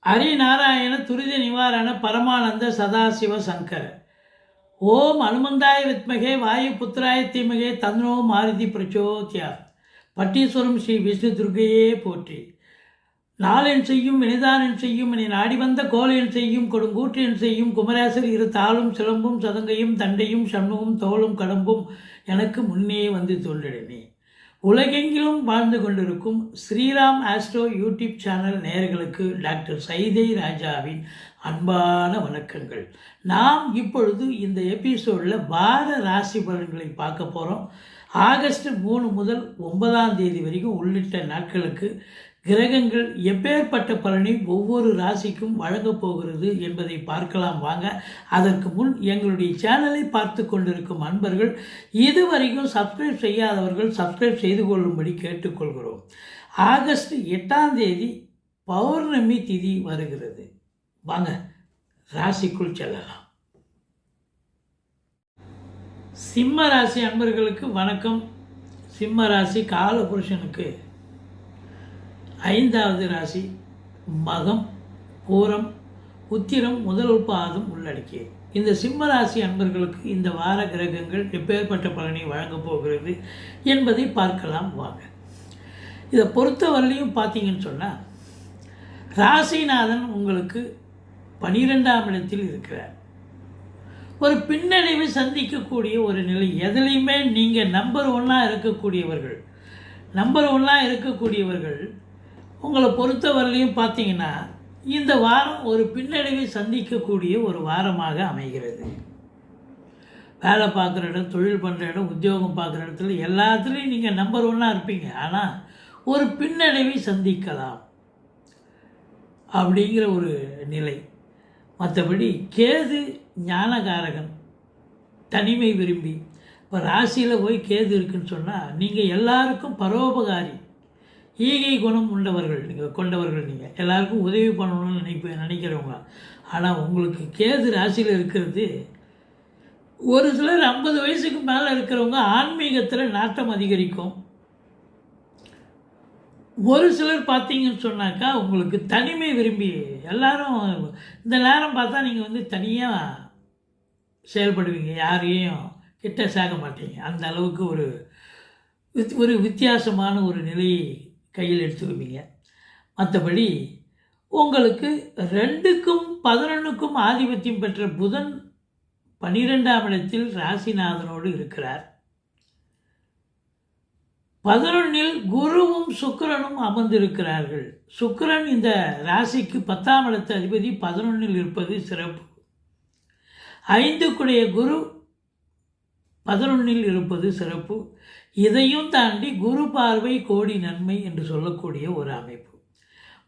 ஹரிநாராயண துரித நிவாரண பரமானந்த சதாசிவ சங்கர. ஓம் அனுமந்தாய வித்மகே வாயு புத்திராய தீமகே தன்னோ மாருதி பிரச்சோத்யா. பட்டீஸ்வரம் ஸ்ரீ விஷ்ணு துர்கையே போற்றி. நாளென் செய்யும் வினைதானன் செய்யும் இனி நாடி வந்த கோலென் செய்யும் கொடுங்கூற்றென் செய்யும் குமரேசர் இரு தாளும் சிலம்பும் சதங்கையும் தண்டையும் சண்முகம் தோளும் கடம்பும் எனக்கு முன்னே வந்து தோன்றினே. உலகெங்கிலும் வாழ்ந்து கொண்டிருக்கும் ஸ்ரீராம் ஆஸ்ட்ரோ யூடியூப் சேனல் நேயர்களுக்கு டாக்டர் சைதை ராஜாவின் அன்பான வணக்கங்கள். நாம் இப்பொழுது இந்த எபிசோடில் வார ராசி பலன்களை பார்க்க போகிறோம். ஆகஸ்ட் 3 முதல் 9ஆம் தேதி வரைக்கும் உள்ளிட்ட நாட்களுக்கு கிரகங்கள் எப்பேற்பட்ட பலனை ஒவ்வொரு ராசிக்கும் வழங்கப் போகிறது என்பதை பார்க்கலாம் வாங்க. அதற்கு முன் எங்களுடைய சேனலை பார்த்து கொண்டிருக்கும் அன்பர்கள் இதுவரைக்கும் சப்ஸ்கிரைப் செய்யாதவர்கள் சப்ஸ்கிரைப் செய்து கொள்ளும்படி கேட்டுக்கொள்கிறோம். ஆகஸ்ட் 8ஆம் தேதி பௌர்ணமி திதி வருகிறது. வாங்க ராசிக்குள் செல்லலாம். சிம்ம ராசி அன்பர்களுக்கு வணக்கம். சிம்ம ராசி காலபுருஷனுக்கு 5வது ராசி. மகம் பூரம் உத்திரம் முதல் பாதம் உள்ளடக்கியது. இந்த சிம்ம ராசி அன்பர்களுக்கு இந்த வார கிரகங்கள் எப்பேற்பட்ட பலனை வழங்கப் போகிறது என்பதை பார்க்கலாம் வாங்க. இதை பொறுத்தவரையிலையும் பார்த்தீங்கன்னு சொன்னால் ராசிநாதன் உங்களுக்கு 12ஆம் இடத்தில் இருக்கிறார். ஒரு பின்னடைவை சந்திக்கக்கூடிய ஒரு நிலை. எதுலேயுமே நீங்கள் நம்பர் ஒன்னாக இருக்கக்கூடியவர்கள் உங்களை பொறுத்தவரையிலையும் பார்த்தீங்கன்னா இந்த வாரம் ஒரு பின்னடைவை சந்திக்கக்கூடிய ஒரு வாரமாக அமைகிறது. வேலை பார்க்குற இடம், தொழில் பண்ணுற இடம், உத்தியோகம் பார்க்குற இடத்துல எல்லாத்துலேயும் நீங்கள் நம்பர் ஒன்னாக இருப்பீங்க. ஆனால் ஒரு பின்னடைவை சந்திக்கலாம் அப்படிங்கிற ஒரு நிலை. மற்றபடி கேது ஞானகாரகன், தனிமை விரும்பி. இப்போ ராசியில் போய் கேது இருக்குன்னு சொன்னால் நீங்கள் எல்லாருக்கும் பரோபகாரி, ஈகை குணம் கொண்டவர்கள் நீங்கள் எல்லாருக்கும் உதவி பண்ணணும்னு நினைக்கிறவங்க. ஆனால் உங்களுக்கு கேது ராசியில் இருக்கிறது, ஒரு சிலர் 50 வயசுக்கு மேலே இருக்கிறவங்க ஆன்மீகத்தில் நாட்டம் அதிகரிக்கும். ஒரு சிலர் பார்த்தீங்கன்னு சொன்னாக்கா உங்களுக்கு தனிமை விரும்பி எல்லாரும் இந்த நேரம் பார்த்தா நீங்கள் தனியாக செயல்படுவீங்க, யாரையும் கிட்ட சேர்க்க மாட்டீங்க. அந்த அளவுக்கு ஒரு வித்தியாசமான ஒரு நிலையை கையில் எடுத்துக்குவீங்க. மற்றபடி உங்களுக்கு 2க்கும் 11க்கும் ஆதிபத்தியம் பெற்ற புதன் 12ஆம் இடத்தில் ராசிநாதனோடு இருக்கிறார். 11இல் குருவும் சுக்கிரனும் அமர்ந்திருக்கிறார்கள். சுக்கிரன் இந்த ராசிக்கு 10ஆம் இடத்து அதிபதி 11இல் இருப்பது சிறப்பு. 5க்குடைய குரு 11இல் இருப்பது சிறப்பு. இதையும் தாண்டி குரு பார்வை கோடி நன்மை என்று சொல்லக்கூடிய ஒரு அமைப்பு.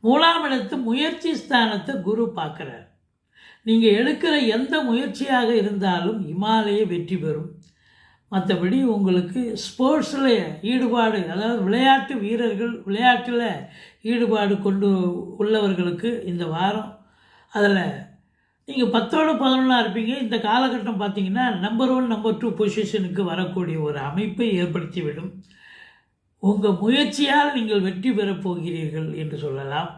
3ஆம் இடத்து முயற்சி ஸ்தானத்தை குரு பார்க்குறார். நீங்கள் எடுக்கிற எந்த முயற்சியாக இருந்தாலும் இமாலய வெற்றி பெறும். மற்றபடி உங்களுக்கு ஸ்போர்ட்ஸில் ஈடுபாடு, அதாவது விளையாட்டு வீரர்கள், விளையாட்டில் ஈடுபாடு கொண்டு உள்ளவர்களுக்கு இந்த வாரம் அதில் நீங்கள் 10ஓட 11ஆக இருப்பீங்க. இந்த காலகட்டம் பார்த்தீங்கன்னா நம்பர் 1 நம்பர் 2 பொசிஷனுக்கு வரக்கூடிய ஒரு அமைப்பை ஏற்படுத்திவிடும். உங்கள் முயற்சியால் நீங்கள் வெற்றி பெறப் போகிறீர்கள் என்று சொல்லலாம்.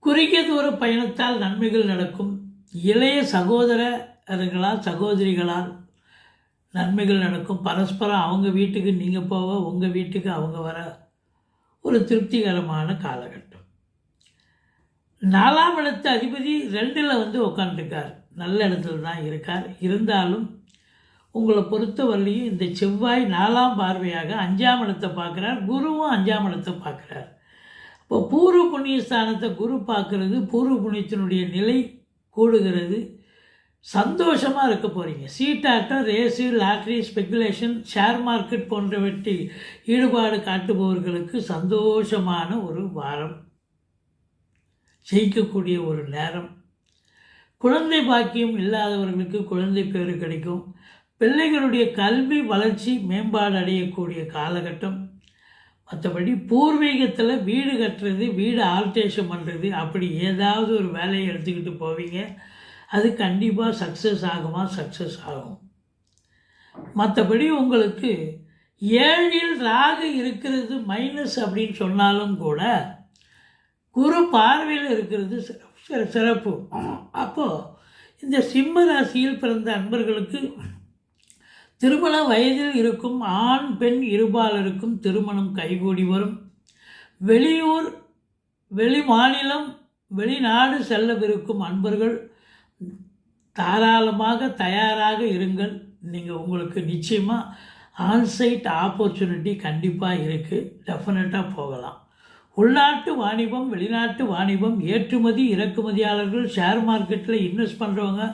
குறுகிய தூர பயணத்தால் நன்மைகள் நடக்கும். இளைய சகோதரர்களால் சகோதரிகளால் நன்மைகள் நடக்கும். பரஸ்பரம் அவங்க வீட்டுக்கு நீங்கள் போக, உங்கள் வீட்டுக்கு அவங்க வர ஒரு திருப்திகரமான காலகட்டம். 4ஆம் இடத்து அதிபதி 2இல் உட்காந்துருக்கார். நல்ல இடத்துல தான் இருக்கார். இருந்தாலும் உங்களை பொறுத்தவரையிலையும் இந்த செவ்வாய் 4ஆம் பார்வையாக 5ஆம் இடத்தை பார்க்குறார். குருவும் 5ஆம் இடத்தை பார்க்குறார். இப்போ பூர்வ புண்ணிய ஸ்தானத்தை குரு பார்க்குறது, பூர்வ புண்ணியத்தினுடைய நிலை கூடுகிறது. சந்தோஷமாக இருக்க போகிறீங்க. சீட்டாட்டம், race, lottery, speculation, share market போன்றவற்றில் ஈடுபாடு காட்டுபவர்களுக்கு சந்தோஷமான ஒரு வாரம், ஜெயிக்கக்கூடிய ஒரு நேரம். குழந்தை பாக்கியம் இல்லாதவர்களுக்கு குழந்தை பேறு கிடைக்கும். பிள்ளைகளுடைய கல்வி வளர்ச்சி மேம்பாடு அடையக்கூடிய காலகட்டம். மற்றபடி பூர்வீகத்தில் வீடு கட்டுறது, வீடு ஆல்ட்ரேஷன் பண்ணுறது, அப்படி ஏதாவது ஒரு வேலையை எடுத்துக்கிட்டு போவீங்க. அது கண்டிப்பாக சக்ஸஸ் ஆகும். மற்றபடி உங்களுக்கு 7இல் ராகு இருக்கிறது மைனஸ் அப்படின்னு சொன்னாலும் கூட குரு பார்வையில் இருக்கிறது சிறப்பு. அப்போது இந்த சிம்ம ராசியில் பிறந்த அன்பர்களுக்கு திருமண வயதில் இருக்கும் ஆண் பெண் இருபாலருக்கும் திருமணம் கைகூடி வரும். வெளியூர் வெளி மாநிலம் வெளிநாடு செல்லவிருக்கும் அன்பர்கள் தாராளமாக தயாராக இருங்கள். நீங்கள் உங்களுக்கு நிச்சயமாக ஆன்சைட் ஆப்பர்ச்சுனிட்டி கண்டிப்பாக இருக்குது. டெஃபினட்டாக போகலாம். உள்நாட்டு வாணிபம் வெளிநாட்டு வாணிபம் ஏற்றுமதி இறக்குமதியாளர்கள் ஷேர் மார்க்கெட்டில் இன்வெஸ்ட் பண்ணுறவங்க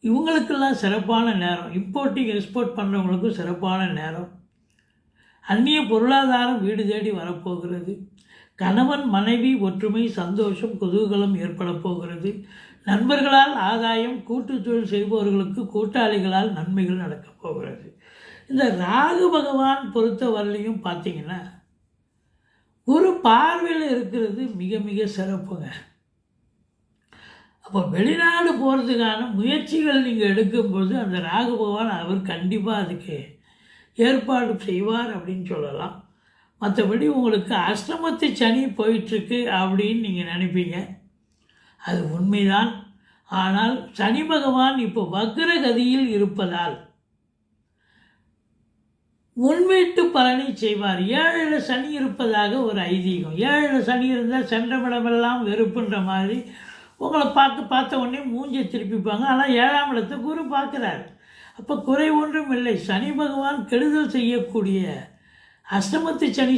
இவங்களுக்கெல்லாம் சிறப்பான நேரம். இம்போர்ட்டிங் எக்ஸ்போர்ட் பண்ணுறவங்களுக்கும் சிறப்பான நேரம். அந்நிய பொருளாதாரம் வீடு தேடி வரப்போகிறது. கணவன் மனைவி ஒற்றுமை சந்தோஷம் குதூகலம் ஏற்பட போகிறது. நண்பர்களால் ஆதாயம் கூட்டு தொழில் செய்பவர்களுக்கு கூட்டாளிகளால் நன்மைகள் நடக்கப் போகிறது. இந்த ராகு பகவான் பொறுத்த வரலையும் பார்த்தீங்கன்னா ஒரு பார்வையில் இருக்கிறது மிக மிக சிறப்புங்க. அப்போ வெளிநாடு போகிறதுக்கான முயற்சிகள் நீங்கள் எடுக்கும்போது அந்த ராகு பகவான் அவர் கண்டிப்பாக அதுக்கு ஏற்பாடு செய்வார் அப்படின்னு சொல்லலாம். மற்றபடி உங்களுக்கு அஷ்டமத்து சனி போயிட்டுருக்கு அப்படின்னு நீங்கள் நினைப்பீங்க, அது உண்மைதான். ஆனால் சனி பகவான் இப்போ வக்ரகதியில் இருப்பதால் முன்வீட்டு பலனை செய்வார். 7 சனி இருப்பதாக ஒரு ஐதீகம். 7 சனி இருந்தால் சென்றமிடமெல்லாம் வெறுப்புன்ற மாதிரி உங்களை பார்த்த உடனே மூஞ்சி திருப்பிப்பாங்க. ஆனால் 7ஆம் இடத்தை குரு பார்க்குறாரு. அப்போ குறை ஒன்றும் இல்லை. சனி பகவான் கெடுதல் செய்யக்கூடிய அஷ்டமத்து சனி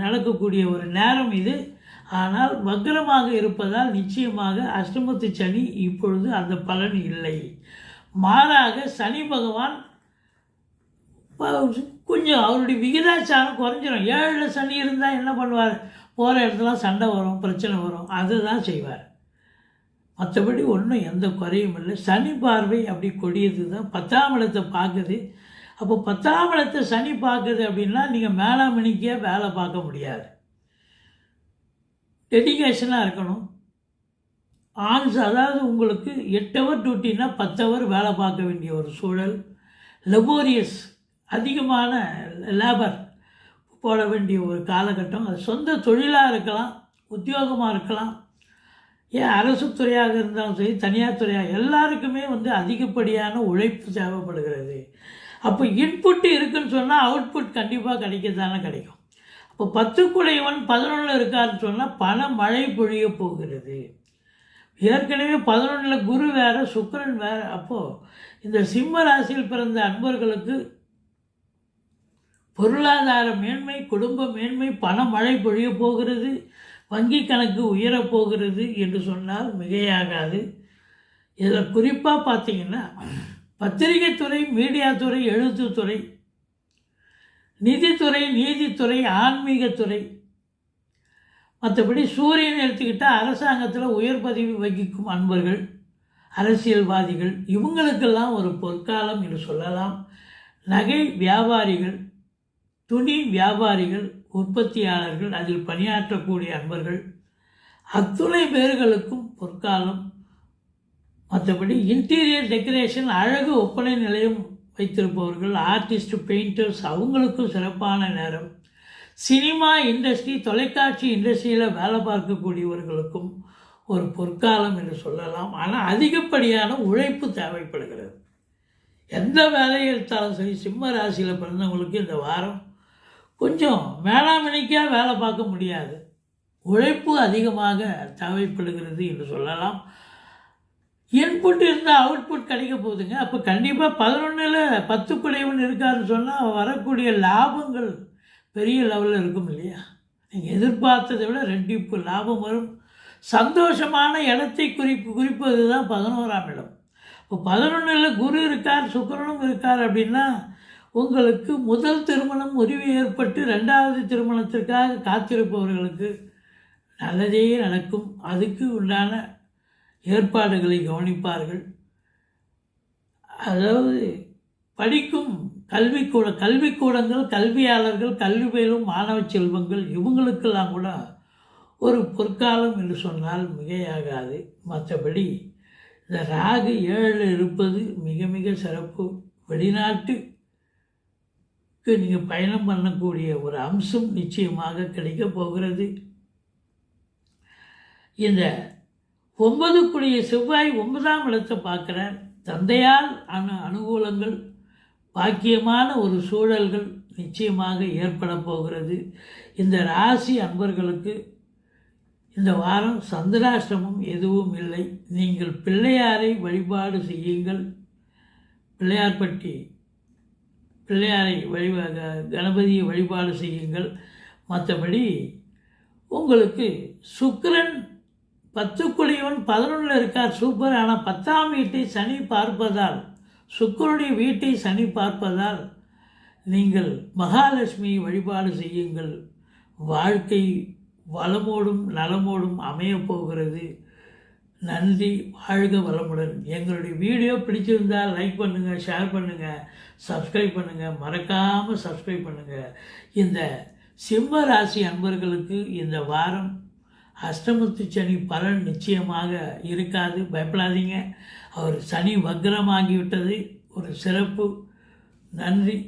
நடக்கக்கூடிய ஒரு நேரம் இது. ஆனால் வக்ரமாக இருப்பதால் நிச்சயமாக அஷ்டமத்து சனி இப்பொழுது அந்த பலன் இல்லை. மாறாக சனி பகவான் கொஞ்சம் அவருடைய விகிதாச்சாரம் குறைஞ்சிடும். 7 சனி இருந்தால் என்ன பண்ணுவார்? போகிற இடத்துல சண்டை வரும், பிரச்சனை வரும், அதுதான் செய்வார். மற்றபடி ஒன்றும் எந்த குறையும் இல்லை. சனி பார்வை அப்படி கொடியது தான். 10ஆம் இடத்தை பார்க்குது. அப்போ 10ஆம் இடத்தை சனி பார்க்குது அப்படின்னா நீங்கள் மேலாமணிக்கே வேலை பார்க்க முடியாது. டெடிகேஷனாக இருக்கணும். அதாவது உங்களுக்கு 8 ஹவர் டியூட்டின்னா 10 ஹவர் வேலை பார்க்க வேண்டிய ஒரு சூழல். லெபோரியஸ் அதிகமான லேபர் போட வேண்டிய ஒரு காலகட்டம். அது சொந்த தொழிலாக இருக்கலாம், உத்தியோகமாக இருக்கலாம், ஏன் அரசு துறையாக இருந்தாலும் சரி தனியார் துறையாக எல்லாருக்குமே அதிகப்படியான உழைப்பு தேவைப்படுகிறது. அப்போ இன்புட்டு இருக்குதுன்னு சொன்னால் அவுட்புட் கண்டிப்பாக கிடைக்கத்தானே கிடைக்கும். அப்போ 10 குடையவன் 11 இருக்காருன்னு சொன்னால் பண மழை பொழிய போகிறது. ஏற்கனவே 11 குரு வேறு சுக்கிரன் வேறு. அப்போது இந்த சிம்ம ராசியில் பிறந்த அன்பர்களுக்கு பொருளாதார மேன்மை குடும்ப மேன்மை பண மழை பொழிய போகிறது. வங்கி கணக்கு உயரப்போகிறது என்று சொன்னால் மிகையாகாது. இதில் குறிப்பாக பார்த்தீங்கன்னா பத்திரிகை துறை மீடியா துறை எழுத்துத்துறை நிதித்துறை நீதித்துறை ஆன்மீகத்துறை மற்றபடி சூரியன் எடுத்துக்கிட்டால் அரசாங்கத்தில் உயர் பதவி வகிக்கும் அன்பர்கள் அரசியல்வாதிகள் இவங்களுக்கெல்லாம் ஒரு பொற்காலம் என்று சொல்லலாம். நகை வியாபாரிகள் துணி வியாபாரிகள் உற்பத்தியாளர்கள் அதில் பணியாற்றக்கூடிய அன்பர்கள் அத்துணை பேர்களுக்கும் பொற்காலம். மற்றபடி இன்டீரியர் டெக்கரேஷன் அழகு ஒப்பனை நிலையம் வைத்திருப்பவர்கள் ஆர்டிஸ்ட் பெயிண்டர்ஸ் அவங்களுக்கும் சிறப்பான நேரம். சினிமா இண்டஸ்ட்ரி தொலைக்காட்சி இண்டஸ்ட்ரியில் வேலை பார்க்கக்கூடியவர்களுக்கும் ஒரு பொற்காலம் என்று சொல்லலாம். ஆனால் அதிகப்படியான உழைப்பு தேவைப்படுகிறது. எந்த வேலையை எடுத்தாலும் சரி சிம்ம ராசியில் பிறந்தவங்களுக்கு இந்த வாரம் கொஞ்சம் மேலாமணிக்காக வேலை பார்க்க முடியாது. உழைப்பு அதிகமாக தேவைப்படுகிறது என்று சொல்லலாம். இன்புட் இருந்தால் அவுட்புட் கிடைக்க போகுதுங்க. அப்போ கண்டிப்பாக 11ல் 10 குடையவன் இருக்காருன்னு சொன்னால் வரக்கூடிய லாபங்கள் பெரிய லெவலில் இருக்கும் இல்லையா? நீங்கள் எதிர்பார்த்ததை விட 2 லாபம் வரும். சந்தோஷமான இடத்தை குறிப்பது தான் 11ஆம் இடம். இப்போ 11ல் குரு இருக்கார் சுக்கிரனும் இருக்கார் அப்படின்னா உங்களுக்கு முதல் திருமணம் முறிவு ஏற்பட்டு 2வது திருமணத்திற்காக காத்திருப்பவர்களுக்கு நல்லதே நடக்கும். அதுக்கு உண்டான ஏற்பாடுகளை கவனிப்பார்கள். அதாவது படிக்கும் கல்விக்கூடங்கள் கல்வியாளர்கள் கல்வி பயிலும் மாணவ செல்வங்கள் இவங்களுக்கெல்லாம் கூட ஒரு பொற்காலம் என்று சொன்னால் மிகையாகாது. மற்றபடி இந்த ராகு 7 இருப்பது மிக மிக சிறப்பு. வெளிநாட்டு நீங்கள் பயணம் பண்ணக்கூடிய ஒரு அம்சம் நிச்சயமாக கிடைக்கப் போகிறது. இந்த 9 செவ்வாய் 9ஆம் இடத்தை பார்க்குறார். தந்தையால் அனுகூலங்கள், பாக்கியமான ஒரு சூழல்கள் நிச்சயமாக ஏற்பட போகிறது. இந்த ராசி அன்பர்களுக்கு இந்த வாரம் சந்திராஷ்டமம் எதுவும் இல்லை. நீங்கள் பிள்ளையாரை வழிபாடு செய்யுங்கள். பிள்ளையாரை கணபதியை வழிபாடு செய்யுங்கள். மற்றபடி உங்களுக்கு சுக்கிரன் 10 11 இருக்கார், சூப்பர். ஆனால் 10ஆம் வீட்டை சனி பார்ப்பதால், சுக்கிரனுடைய வீட்டை சனி பார்ப்பதால் நீங்கள் மகாலட்சுமியை வழிபாடு செய்யுங்கள். வாழ்க்கை வளமோடும் நலமோடும் அமையப் போகிறது. நன்றி, வாழ்க வளமுடன். எங்களுடைய வீடியோ பிடிச்சிருந்தால் லைக் பண்ணுங்கள், ஷேர் பண்ணுங்கள், சப்ஸ்கிரைப் பண்ணுங்கள், மறக்காமல் சப்ஸ்கிரைப் பண்ணுங்கள். இந்த சிம்ம ராசி அன்பர்களுக்கு இந்த வாரம் அஷ்டமத்து சனி பலன் நிச்சயமாக இருக்காது, பயப்படாதீங்க. அவர் சனி வக்ரமாகிவிட்டது, ஒரு சிறப்பு. நன்றி.